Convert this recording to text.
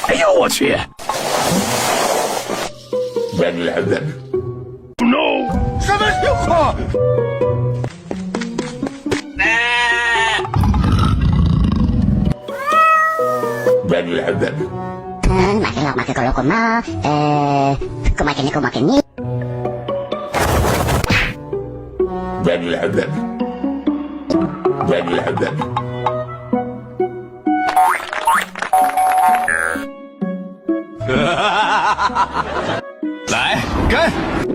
哎呦我去 ！No！ 什么情况？ Makin kalau koma, kumakin ni.来，跟。